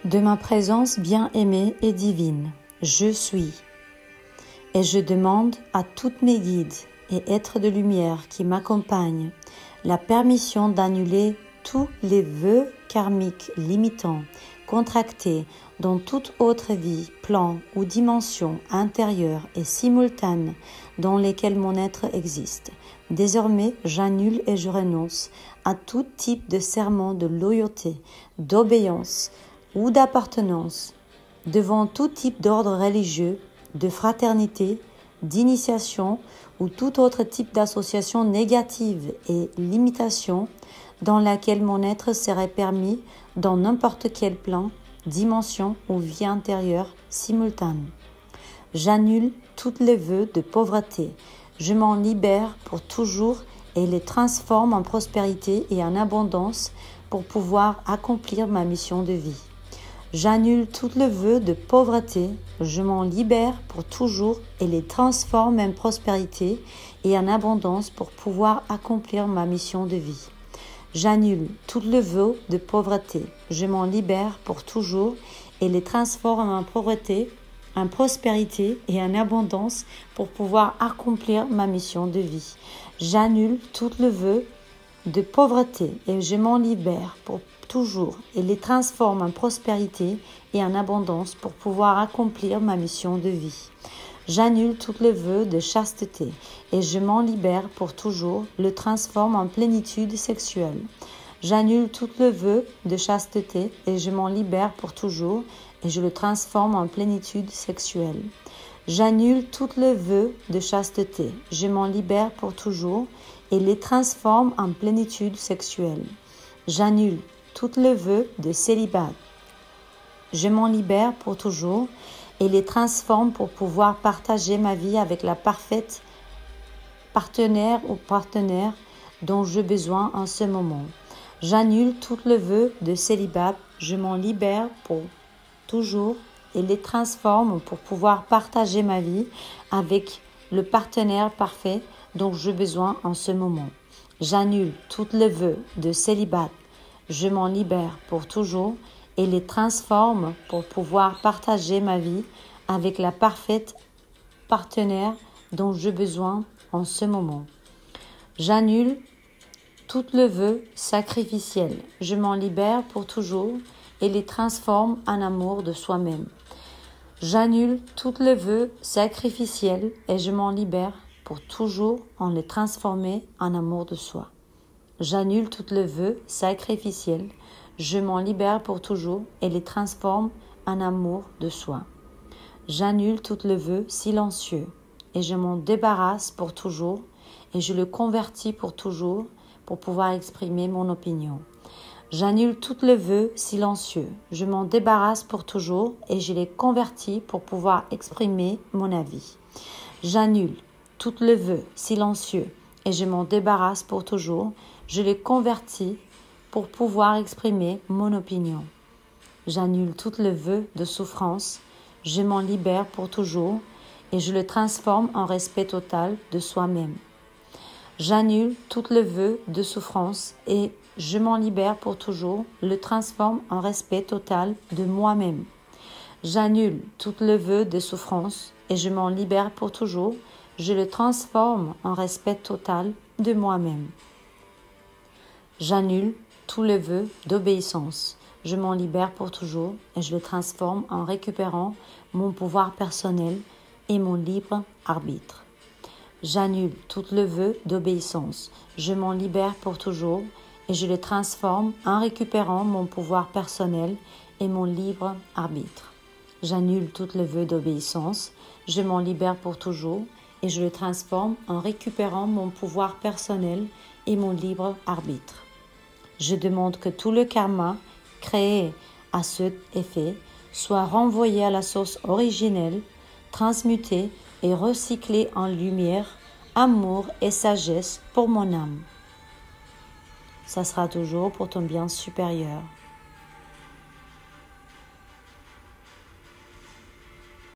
De ma présence bien-aimée et divine, je suis. Et je demande à toutes mes guides et êtres de lumière qui m'accompagnent la permission d'annuler tous les vœux karmiques limitants, contractés dans toute autre vie, plan ou dimension intérieure et simultane dans lesquelles mon être existe. Désormais, j'annule et je renonce à tout type de serment de loyauté, d'obéissance ou d'appartenance devant tout type d'ordre religieux, de fraternité, d'initiation ou tout autre type d'association négative et limitation dans laquelle mon être serait permis dans n'importe quel plan, dimension ou vie intérieure simultanée. J'annule tous les vœux de pauvreté. Je m'en libère pour toujours et les transforme en prospérité et en abondance pour pouvoir accomplir ma mission de vie. J'annule tous les vœux de pauvreté, je m'en libère pour toujours et les transforme en prospérité et en abondance pour pouvoir accomplir ma mission de vie. J'annule tous les vœux de pauvreté, je m'en libère pour toujours et les transforme en pauvreté, en prospérité et en abondance pour pouvoir accomplir ma mission de vie. J'annule tous les vœux de pauvreté et je m'en libère pour toujours et les transforme en prospérité et en abondance pour pouvoir accomplir ma mission de vie. J'annule tous les vœux de chasteté et je m'en libère pour toujours, le transforme en plénitude sexuelle. J'annule tous les vœux de chasteté et je m'en libère pour toujours et je le transforme en plénitude sexuelle. J'annule tous les vœux de chasteté, je m'en libère pour toujours et les transforme en plénitude sexuelle. J'annule tous les vœux de célibat. Je m'en libère pour toujours et les transforme pour pouvoir partager ma vie avec la parfaite partenaire ou partenaire dont j'ai besoin en ce moment. J'annule tous les vœux de célibat. Je m'en libère pour toujours et les transforme pour pouvoir partager ma vie avec le partenaire parfait dont j'ai besoin en ce moment. J'annule tous les vœux de célibat. Je m'en libère pour toujours et les transforme pour pouvoir partager ma vie avec la parfaite partenaire dont j'ai besoin en ce moment. J'annule tous les vœux sacrificiels. Je m'en libère pour toujours et les transforme en amour de soi-même. J'annule tous les vœux sacrificiels et je m'en libère pour toujours en les transformer en amour de soi. J'annule tous les vœux sacrificiels, je m'en libère pour toujours et les transforme en amour de soi. J'annule tous les vœux silencieux et je m'en débarrasse pour toujours et je le convertis pour toujours pour pouvoir exprimer mon opinion. J'annule tous les vœux silencieux, je m'en débarrasse pour toujours et je les convertis pour pouvoir exprimer mon avis. J'annule tous les vœux silencieux et je m'en débarrasse pour toujours. Je les convertis pour pouvoir exprimer mon opinion. J'annule tous les vœux de souffrance, je m'en libère pour toujours et je le transforme en respect total de soi-même. J'annule tous les vœux de souffrance et je m'en libère pour toujours, le transforme en respect total de moi-même. J'annule tous les vœux de souffrance et je m'en libère pour toujours, je le transforme en respect total de moi-même. J'annule tous les vœux d'obéissance. Je m'en libère pour toujours et je le transforme en récupérant mon pouvoir personnel et mon libre arbitre. J'annule tous les vœux d'obéissance. Je m'en libère pour toujours et je le transforme en récupérant mon pouvoir personnel et mon libre arbitre. J'annule tous les vœux d'obéissance. Je m'en libère pour toujours et je le transforme en récupérant mon pouvoir personnel et mon libre arbitre. Je demande que tout le karma créé à cet effet soit renvoyé à la source originelle, transmuté et recyclé en lumière, amour et sagesse pour mon âme. Ça sera toujours pour ton bien supérieur.